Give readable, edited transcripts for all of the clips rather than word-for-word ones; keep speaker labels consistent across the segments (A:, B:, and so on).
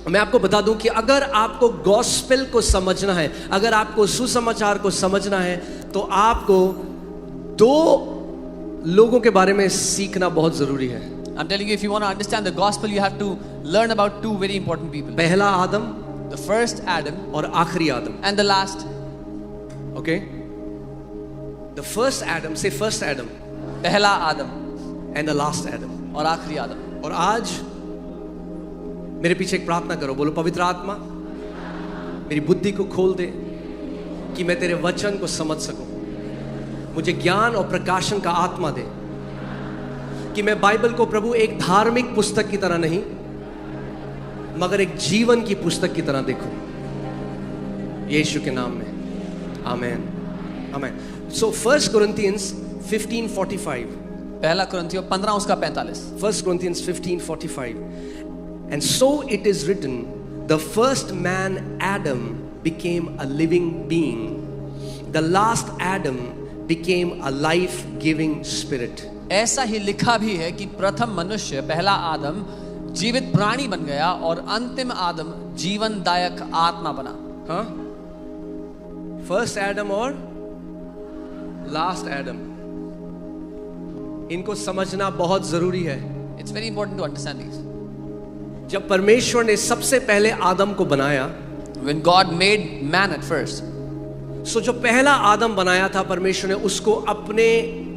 A: मैं आपको बता दूं कि अगर आपको गॉस्पेल को समझना है, अगर आपको सुसमाचार को समझना है, तो आपको दो लोगों के बारे में सीखना बहुत जरूरी है.
B: I'm telling you, if you want to understand the gospel, you have to learn about two very important people.
A: पहला आदम,
B: The first Adam,
A: और आखिरी आदम.
B: and the last.
A: Okay? The first Adam, say first Adam,
B: पहला आदम
A: and the last Adam.
B: और आखिरी आदम.
A: और आज मेरे पीछे एक प्रार्थना करो, बोलो पवित्र आत्मा मेरी बुद्धि को खोल दे कि मैं तेरे वचन को समझ सकूं. मुझे ज्ञान और प्रकाशन का आत्मा दे कि मैं बाइबल को प्रभु एक धार्मिक पुस्तक की तरह नहीं, मगर एक जीवन की पुस्तक की तरह देखूं. यीशु के नाम में आमेन. आमेन. सो 1 Corinthians 15:45.
B: पहला कुरिन्थियों 15 उसका 45.
A: 1 Corinthians 15:45. And so it is written, the first man Adam became a living being. The last Adam became a life-giving spirit.
B: ऐसा ही लिखा भी है कि प्रथम मनुष्य पहला आदम जीवित प्राणी बन गया और अंतिम आदम जीवनदायक आत्मा बना.
A: हाँ? First Adam और last Adam. इनको समझना बहुत जरूरी है.
B: It's very important to understand these.
A: जब परमेश्वर ने सबसे पहले आदम को बनाया,
B: When God made man at first,
A: सो जो पहला आदम बनाया था परमेश्वर ने उसको अपने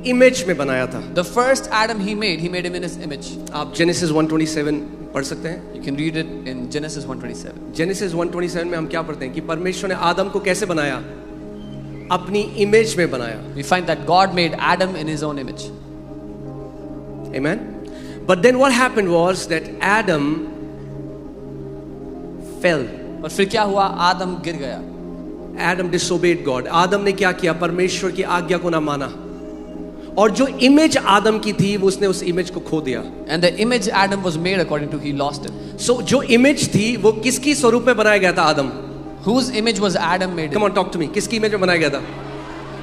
A: इमेज में बनाया था.
B: the first Adam he made him in his image.
A: आप जेनेसिस 1:27 पढ़ सकते हैं.
B: You can read it in Genesis 1:27.
A: Genesis 1:27 में हम क्या पढ़ते हैं कि परमेश्वर ने आदम को कैसे बनाया? अपनी इमेज में बनाया.
B: We find that God made Adam in his own image.
A: Amen. But then what happened was that Adam fell.
B: और फिर क्या हुआ? आदम गिर गया.
A: Adam disobeyed God. आदम ने क्या किया? परमेश्वर की आज्ञा को ना माना. और जो इमेज आदम की थी वो उसने उस इमेज को खो दिया.
B: And the image Adam was made according to, he lost it.
A: So जो इमेज थी वो किसकी स्वरूप में बनाया गया था? आदम.
B: Whose image was Adam made in?
A: Come on, talk to me. किसकी इमेज में बनाया गया था?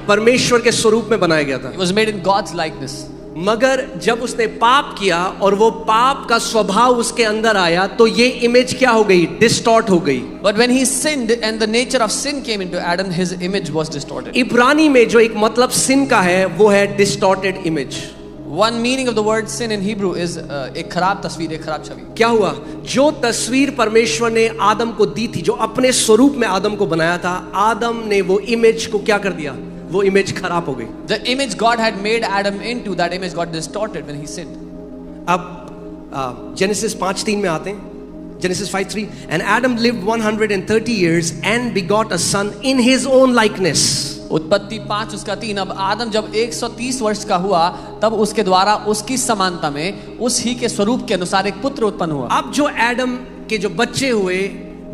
A: परमेश्वर के स्वरूप में बनाया गया था.
B: He was made in God's likeness.
A: मगर जब उसने पाप किया और वो पाप का स्वभाव उसके अंदर आया तो ये इमेज क्या हो गई? डिस्टॉर्ट हो गई.
B: But when he sinned and the nature of sin came into Adam, his image was distorted.
A: इब्रानी में जो एक मतलब सिन का है वो है distorted image.
B: One meaning of the word sin in Hebrew is एक खराब तस्वीर, एक खराब छवि.
A: क्या हुआ? जो तस्वीर परमेश्वर ने आदम को दी थी, जो अपने स्वरूप में आदम को बनाया था, आदम ने वो इमेज को क्या कर दिया? वो इमेज खराब हो गई.
B: The image God had made Adam into, that image got distorted when he sinned.
A: अब जेनेसिस 5:3 में आते हैं. Genesis 5:3. And Adam lived 130 years and begot a son in his own likeness.
B: उत्पत्ति 5 उसका 3. अब आदम जब 130 वर्ष का हुआ तब उसके द्वारा उसकी समानता में उस ही के स्वरूप के अनुसार एक पुत्र उत्पन्न हुआ.
A: अब जो एडम के जो बच्चे हुए,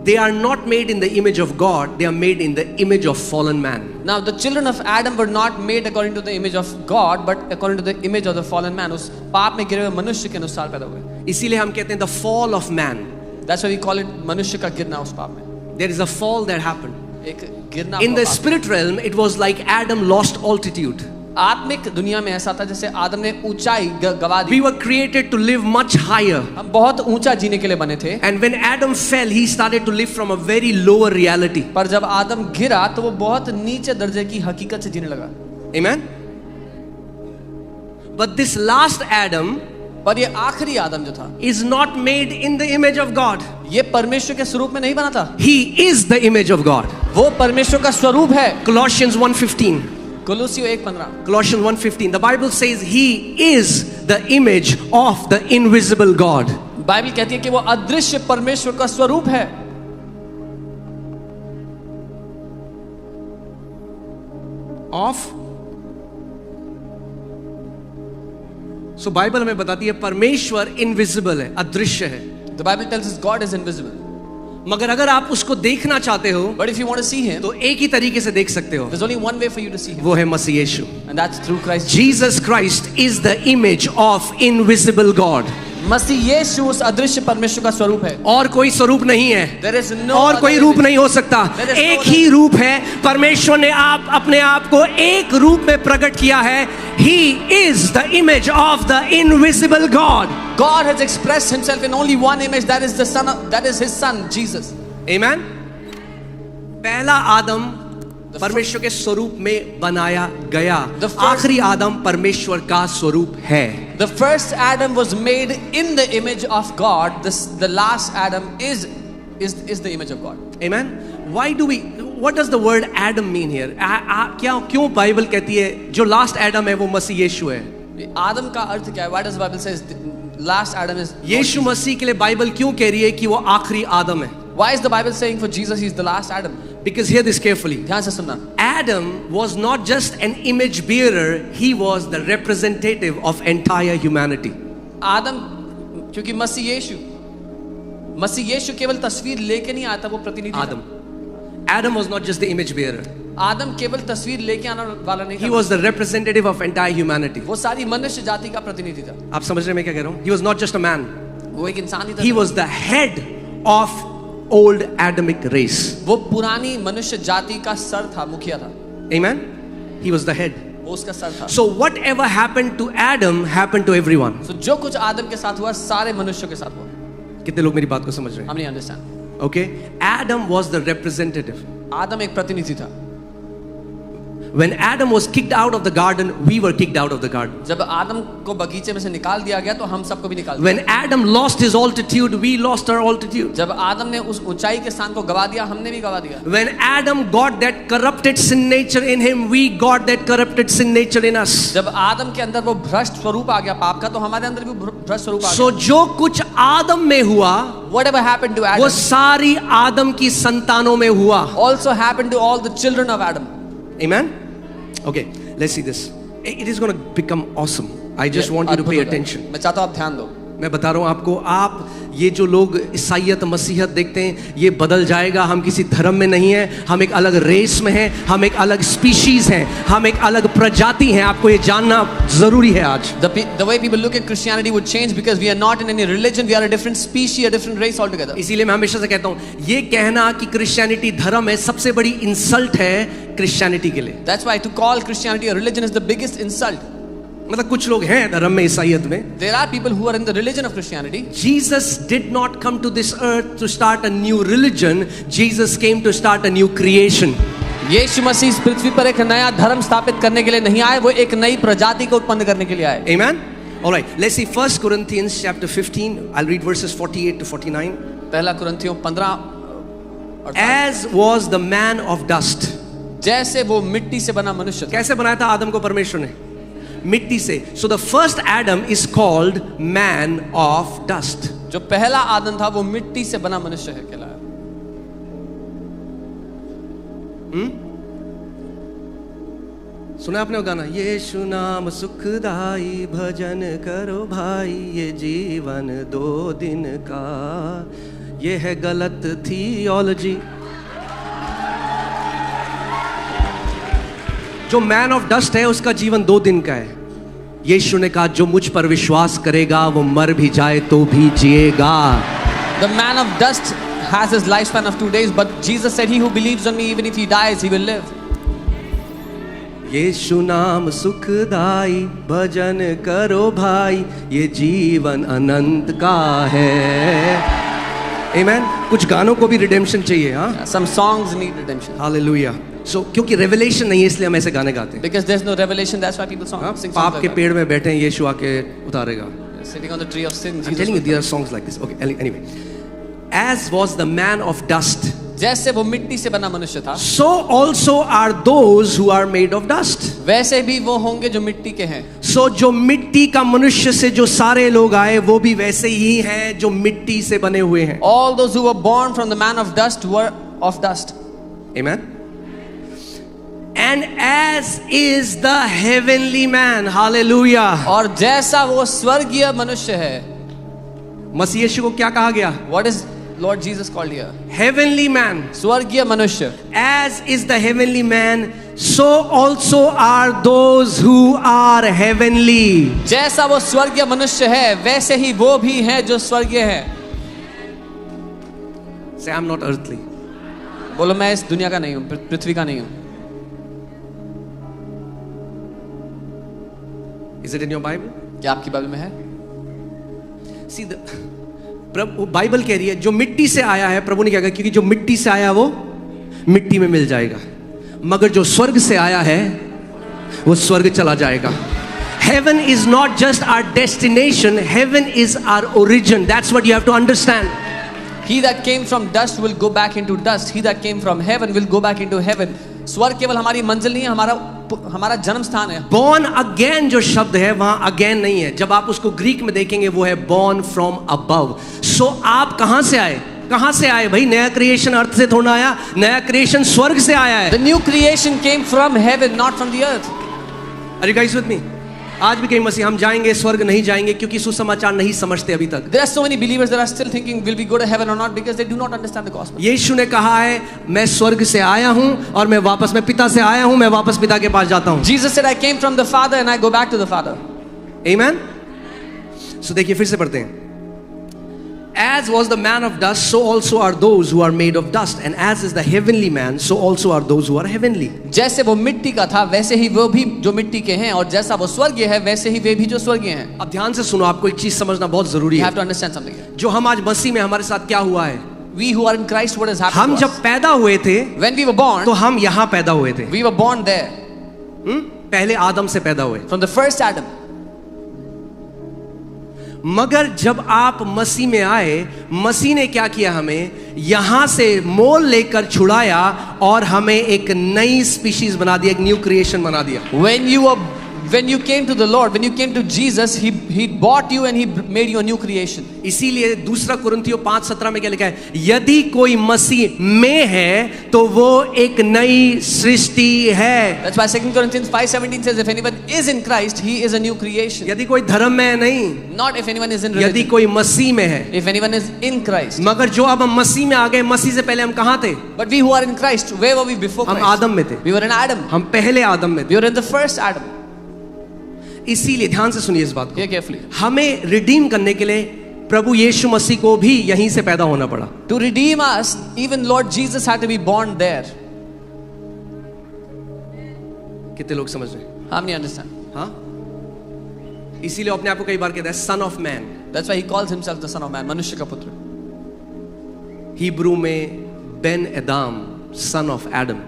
A: they are not made in the image of God, they are made in the image of fallen man.
B: Now the children of Adam were not made according to the image of God, but according to the image of the fallen man. उस पाप में गिरे हुए मनुष्य के अनुसार पैदा हुए.
A: इसीलिए हम कहते हैं the fall of man.
B: That's why we call it मनुष्य का गिरना उस पाप में.
A: There is a fall that happened.
B: एक गिरना.
A: In the spirit realm, it was like Adam lost altitude.
B: आत्मिक दुनिया में ऐसा था जैसे आदम ने ऊंचाई गवा दी.
A: We were created to live much higher.
B: हम बहुत ऊंचा जीने के लिए बने थे.
A: And when Adam fell, he started to live from a very lower reality.
B: पर जब आदम गिरा तो वो बहुत नीचे दर्जे की हकीकत से जीने लगा.
A: Amen. But this last Adam
B: पर ये आखिरी आदम जो था
A: is not made in the image of God.
B: ये परमेश्वर के स्वरूप में नहीं बना था.
A: He is the image of God.
B: वो परमेश्वर का स्वरूप है.
A: Colossians 1:15.
B: कोलोसियों 1:15.
A: Colossians 1:15. The Bible says he is the image of the invisible God.
B: Bible कहती है कि वो अदृश्य परमेश्वर का स्वरूप है.
A: Of. So Bible हमें बताती है परमेश्वर invisible है, अदृश्य है.
B: The Bible tells us God is invisible.
A: मगर अगर आप उसको देखना चाहते हो,
B: But if you want to see him,
A: तो एक ही तरीके से देख सकते हो.
B: there's only one way for you to see him.
A: वो है मसीह यीशु.
B: And that's through Christ.
A: Jesus Christ is the image of invisible God.
B: मसीह यीशु उस अदृश्य परमेश्वर का स्वरूप है।
A: और कोई स्वरूप नहीं है,
B: There is no
A: और कोई
B: other
A: रूप
B: image.
A: नहीं हो सकता।
B: There is no
A: एक
B: other
A: ही रूप है। परमेश्वर ने अपने आप को एक रूप में प्रकट किया है। He is the image of the invisible God.
B: God has expressed himself in only one image, that is the son of, that is his son Jesus.
A: Amen. पहला आदम परमेश्वर के स्वरूप में बनाया गया। आखिरी आदम परमेश्वर का स्वरूप है।
B: The first Adam was made in the image of God. The last Adam is the image of God.
A: Amen. What does the word Adam mean here? क्यों बाइबल कहती है जो लास्ट एडम है वो मसीह यीशु है?
B: आदम का अर्थ क्या है? Why does the Bible says last Adam is
A: यीशु मसीह के लिए बाइबल क्यों कह रही है कि वो आखिरी आदम है?
B: Why is the Bible saying for Jesus he is the last Adam?
A: Because hear this carefully.
B: ध्यान से सुनना।
A: Adam was not just an image bearer, he was the representative of entire humanity.
B: आदम, क्योंकि मसीह यीशु केवल तस्वीर लेके नहीं आता, वो प्रतिनिधि था।
A: Adam was not just the image bearer.
B: आदम केवल तस्वीर लेके आने वाला नहीं था।
A: He was the representative of entire humanity.
B: वो सारी मनुष्य जाति का प्रतिनिधि था।
A: आप समझ रहे हैं मैं क्या कह रहा हूँ? He was not just a man.
B: वो एक इंसान ही था।
A: He was the head of old Adamic race.
B: वो पुरानी मनुष्य जाति का सर था, मुखिया था।
A: Amen. He was the head.
B: वो उसका सर था।
A: So whatever happened to Adam happened to everyone.
B: So जो कुछ आदम के साथ हुआ सारे मनुष्यों के साथ हुआ।
A: कितने लोग मेरी बात को समझ रहे हैं?
B: हम नहीं understand.
A: Okay. Adam was the representative.
B: आदम एक प्रतिनिधि था।
A: When Adam was kicked out of the garden, we were kicked out of the garden.
B: जब आदम को बगीचे में से निकाल दिया गया तो हम सबको भी निकाल दिया।
A: When Adam lost his altitude, we lost our altitude.
B: जब आदम ने उस ऊंचाई के स्थान को गवा दिया, हमने भी गवा दिया।
A: When Adam got that corrupted sin nature in him, we got that corrupted sin nature in us.
B: जब आदम के अंदर वो भ्रष्ट स्वरूप आ गया पाप का, तो हमारे अंदर भी भ्रष्ट स्वरूप आ
A: So
B: गया।
A: जो कुछ आदम में हुआ,
B: Whatever happened to
A: वो
B: Adam
A: सारी आदम की संतानों में हुआ।
B: also happened to all the children of Adam.
A: Amen. Okay, let's see this. It is going to become awesome. I just want you to pay attention.
B: मैं चाहता हूं आप ध्यान दो।
A: मैं बता रहा हूं आपको, आप ये जो लोग ईसाईयत मसीहत देखते हैं, ये बदल जाएगा। हम किसी धर्म में नहीं है, हम एक अलग रेस में हैं, हम एक अलग स्पीशीज हैं, हम एक अलग प्रजाति हैं। आपको ये जानना जरूरी है आज।
B: The way people look at Christianity would change because we are not in any religion, we are a different species, a different race altogether.
A: इसीलिए मैं हमेशा से कहता हूं, ये कहना कि क्रिश्चियनिटी धर्म है सबसे बड़ी इंसल्ट है क्रिश्चियनिटी के लिए।
B: That's why to call Christianity a religion is the biggest insult.
A: मतलब कुछ लोग हैं धर्म में, ईसाईयत में।
B: There are people who are in the religion of Christianity.
A: Jesus did not come to this earth to start a new religion. Jesus came to start a new creation.
B: यीशु मसीह इस पृथ्वी पर एक नया धर्म स्थापित करने के लिए नहीं आए, वो एक नई प्रजाति को उत्पन्न करने के लिए आए।
A: Amen. All right. Let's see 1 Corinthians chapter 15. I'll read verses 48 to 49.
B: पहला कुरिन्थियों 15।
A: As was the man of dust.
B: जैसे वो मिट्टी से बना मनुष्य था।
A: कैसे बनाया था आदम को परमेश्वर ने? मिट्टी से। So the first Adam is called man of dust.
B: जो पहला आदम था वो मिट्टी से बना मनुष्य है कहलाया।
A: सुना आपने वो गाना? यीशु नाम सुखदाई भजन करो भाई, ये जीवन 2 दिन का, ये है गलत थियोलॉजी। जो मैन ऑफ डस्ट है उसका जीवन 2 दिन का है। यीशु ने कहा जो मुझ पर विश्वास करेगा वो मर भी जाए तो भी जिएगा।
B: The man of dust has his lifespan of 2 days, but Jesus said, "He who believes on me, even if he dies, he will live."
A: यीशु नाम सुखदाई भजन करो भाई, ये जीवन अनंत का है। Amen. कुछ गानों को भी रिडेम्पशन चाहिए। हाँ,
B: Some songs need redemption.
A: Hallelujah. So क्योंकि रेवलेशन नहीं है इसलिए हम ऐसे गाने गाते हैं।
B: Because there's no revelation, that's why people sing songs
A: पाप
B: like
A: के
B: that.
A: पेड़ में बैठे हैं, यीशु आके उतारेगा।
B: Sitting on the tree of sin.
A: I'm telling you, there are songs like this. Okay, anyway. As was the man of dust,
B: जैसे वो मिट्टी से बना मनुष्य था,
A: so also are those who are made of dust.
B: वैसे भी वो होंगे जो मिट्टी के हैं।
A: So जो मिट्टी का मनुष्य से जो सारे लोग आए वो भी वैसे ही हैं जो मिट्टी से बने हुए हैं।
B: All those who were born from the man of dust were of dust.
A: Amen. And as is the heavenly man, hallelujah.
B: और जैसा वो स्वर्गीय मनुष्य है,
A: मसीह यीशु को क्या कहा गया?
B: what is Lord Jesus called here.
A: Heavenly man.
B: स्वर्गीय मनुष्य.
A: As is the heavenly man, so also are those who are heavenly.
B: जैसा वो स्वर्गीय मनुष्य है वैसे ही वो भी है जो स्वर्गीय है.
A: Say, I'm not earthly.
B: बोलो मैं इस दुनिया का नहीं हूँ, पृथ्वी का नहीं हूँ.
A: Is it in your Bible?
B: क्या आपकी बाइबल में है?
A: See the प्रभु बाइबल कह रही है जो मिट्टी से आया है, प्रभु ने क्या कहा, क्योंकि जो मिट्टी से आया वो मिट्टी में मिल जाएगा, मगर जो स्वर्ग से आया है वो स्वर्ग चला जाएगा. Heaven is not just our destination, heaven is our origin. That's what you have to understand.
B: He that came from dust will go back into dust. He that came from heaven will go back into heaven. स्वर्ग केवल हमारी मंजिल नहीं है, हमारा जन्म स्थान है.
A: Born again जो शब्द है वहां again नहीं है. जब आप उसको ग्रीक में देखेंगे वो है born from above. So आप कहां से आए? कहां से आए भाई? नया क्रिएशन अर्थ से थोड़ा आया, नया क्रिएशन स्वर्ग से आया है.
B: The new creation came from heaven, not from the earth.
A: Are you guys with me? आज भी कई मसीह हम जाएंगे स्वर्ग नहीं जाएंगे क्योंकि सुसमाचार नहीं समझते अभी तक.
B: There are so many believers that are still thinking will we go to heaven or not because they do not understand the gospel.
A: यीशु ने कहा है मैं स्वर्ग से आया हूं और मैं वापस, मैं पिता से आया हूं, मैं वापस पिता के पास जाता हूं.
B: Jesus said I came from the Father and I go back to the Father.
A: Amen. So देखिए फिर से पढ़ते हैं. As was the man of dust, so also are those who are made of dust, and as is the heavenly man, so also are those who are heavenly.
B: जैसे वो मिट्टी का था वैसे ही वो भी जो मिट्टी के हैं, और जैसा वो स्वर्गीय है वैसे ही वे भी जो स्वर्गीय हैं.
A: अब ध्यान से सुनो, आपको एक चीज समझना बहुत जरूरी
B: You
A: है.
B: have to understand something here.
A: जो हम आज मसीह में हमारे साथ क्या हुआ है,
B: We who are in Christ, what has happened
A: हम
B: to
A: जब
B: us?
A: पैदा हुए थे
B: When we were born,
A: तो हम यहाँ पैदा हुए थे.
B: we were born there
A: पहले आदम से पैदा हुए.
B: from the first Adam.
A: मगर जब आप मसीह में आए, मसीह ने क्या किया, हमें यहां से मोल लेकर छुड़ाया और हमें एक नई स्पीशीज बना दिया, एक न्यू क्रिएशन बना दिया.
B: When you came to the Lord, when you came to Jesus, He bought you and He made you a new creation.
A: इसीलिए दूसरा कुरिन्थियों 5:17 में क्या लिखा है, यदि कोई मसीह में है तो वो एक नई सृष्टि है.
B: That's why 2 Corinthians 5:17 says, if anyone is in Christ, he is a new creation.
A: यदि कोई धर्म में है नहीं,
B: Not if anyone is in
A: यदि
B: religion.
A: कोई मसीह में है.
B: If anyone is in Christ.
A: मगर जो अब हम मसीह में आ गए, मसीह से पहले हम कहाँ थे?
B: But we who are in Christ, where were we before
A: हम
B: Christ?
A: आदम में थे.
B: We were in Adam.
A: हम पहले आदम में थे.
B: We were in the first Adam.
A: इसीलिए ध्यान से सुनिए इस बात को.
B: Hear carefully.
A: हमें रिडीम करने के लिए प्रभु यीशु मसीह को भी यहीं से पैदा होना पड़ा.
B: To redeem us, even Lord Jesus had to be born there.
A: कितने लोग समझ रहे हैं?
B: How many understand?
A: हाँ, इसीलिए अपने आप को कई बार कहता है son of man.
B: That's why He calls Himself the Son of Man, मनुष्य का पुत्र.
A: हिब्रू में Ben Adam, son of Adam.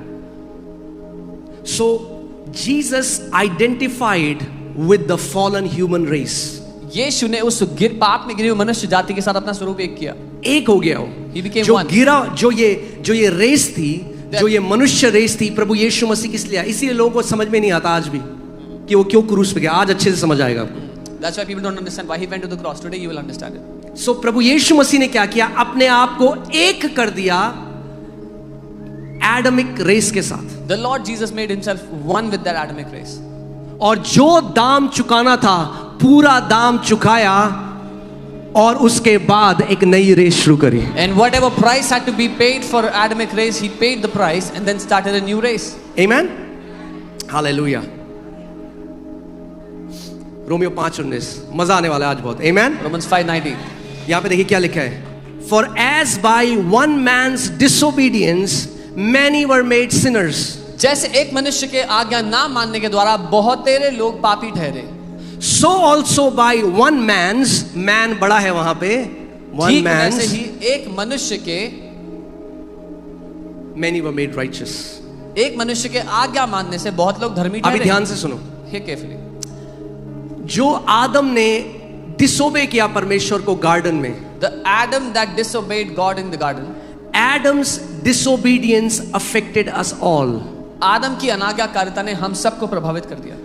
A: So Jesus identified with the fallen human race.
B: यीशु ने उस पाप में गिरी हुई मनुष्य जाति के साथ अपना स्वरूप एक किया.
A: एक हो गया वो.
B: He became
A: जो
B: one.
A: गिरा, जो ये रेस थी, जो ये मनुष्य रेस थी, प्रभु यीशु मसीह किस लिए? इसीलिए लोगों को समझ में नहीं आता आज भी कि वो क्यों क्रूस पे गया. आज अच्छे से समझ आएगा आपको.
B: That's why people don't understand why He went to the cross. Today you will understand it.
A: सो प्रभु यीशु मसीह ने क्या किया? अपने आप को एक कर दिया एडमिक रेस के साथ.
B: The Lord Jesus made Himself one with that Adamic race.
A: और जो दाम चुकाना था पूरा दाम चुकाया और उसके बाद एक नई रेस शुरू करी.
B: And whatever price had to be paid for Adamic race, He paid the price and then started a new race.
A: Amen. Hallelujah. Romeo 5:19 मजा आने वाला है आज बहुत. Amen.
B: Romans 5:19.
A: यहां पे देखिए क्या लिखा है. For as by one man's disobedience many were made sinners.
B: जैसे एक मनुष्य के आज्ञा ना मानने के द्वारा बहुत तेरे लोग पापी ठहरे,
A: So also by one man's, man बड़ा है वहां पे, one
B: ठीक
A: man's
B: वैसे ही एक मनुष्य के,
A: many were made righteous.
B: एक मनुष्य के आज्ञा मानने से बहुत लोग धर्मी
A: अभी
B: ठहरे.
A: ध्यान से सुनो.
B: Hear carefully.
A: जो आदम ने डिसोबे किया परमेश्वर को गार्डन में,
B: The Adam that disobeyed God in the garden,
A: Adam's disobedience affected us all.
B: आदम की अनाज्ञाकारिता ने हम सबको प्रभावित कर दिया.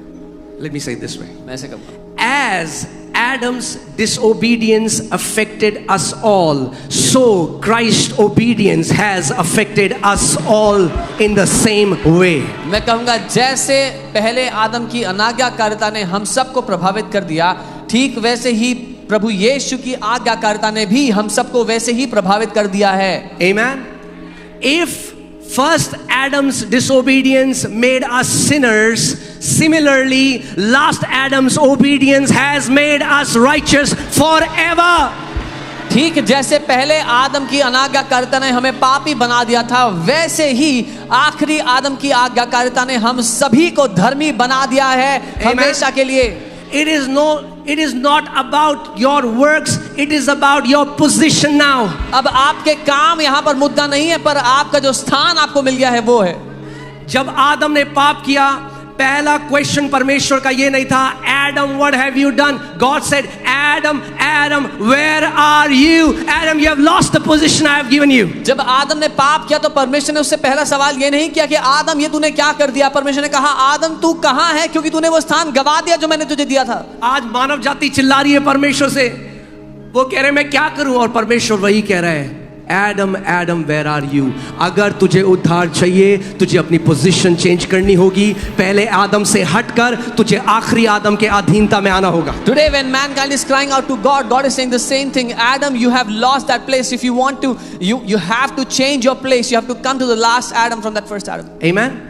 A: Let me say it this way.
B: मैं ऐसे कहूँगा.
A: As Adam's disobedience affected us all, so Christ's obedience has affected us all in the same way.
B: मैं कहूँगा जैसे पहले आदम की अनाज्ञाकारिता ने हम सबको प्रभावित कर दिया, ठीक वैसे ही प्रभु यीशु की आज्ञाकारिता ने भी हम सबको वैसे ही प्रभावित कर दिया है।
A: Amen. If first Adam's disobedience made us sinners, similarly last Adam's obedience has made us righteous forever.
B: ठीक जैसे पहले आदम की अनाज्ञाकारिता ने हमें पापी बना दिया था, वैसे ही आखिरी आदम की आज्ञाकारिता ने हम सभी को धर्मी बना दिया है हमेशा के लिए।
A: It is not about your works, it is about your position now.
B: अब आपके काम यहाँ पर मुद्दा नहीं है, पर आपका जो स्थान आपको मिल गया है वो है।
A: जब आदम ने पाप किया, पहला क्वेश्चन परमेश्वर का ये नहीं था, Adam, what have you done? God said, Adam, where are you? Adam, you have lost the position I have given you.
B: जब आदम ने पाप किया तो परमेश्वर ने उससे पहला सवाल ये नहीं किया कि आदम ये तूने क्या कर दिया। परमेश्वर ने कहा, आदम तू कहाँ है, क्योंकि तूने वो स्थान गवा दिया जो मैंने तुझे दिया था।
A: आज मानव जाति चिल्ला रही है परमेश्वर से, वो कह रहे मैं क्या करूं, और परमेश्वर वही कह रहा है, Adam, where are you? अगर तुझे उद्धार चाहिए, तुझे अपनी पोजीशन चेंज करनी होगी। पहले आदम से हटकर तुझे आखिरी आदम के अधीनता में आना होगा।
B: Today when mankind is crying out to God, God is saying the same thing. Adam, you have lost that place. If you want to, you have to change your place. You have to come to the last Adam from that first Adam.
A: Amen.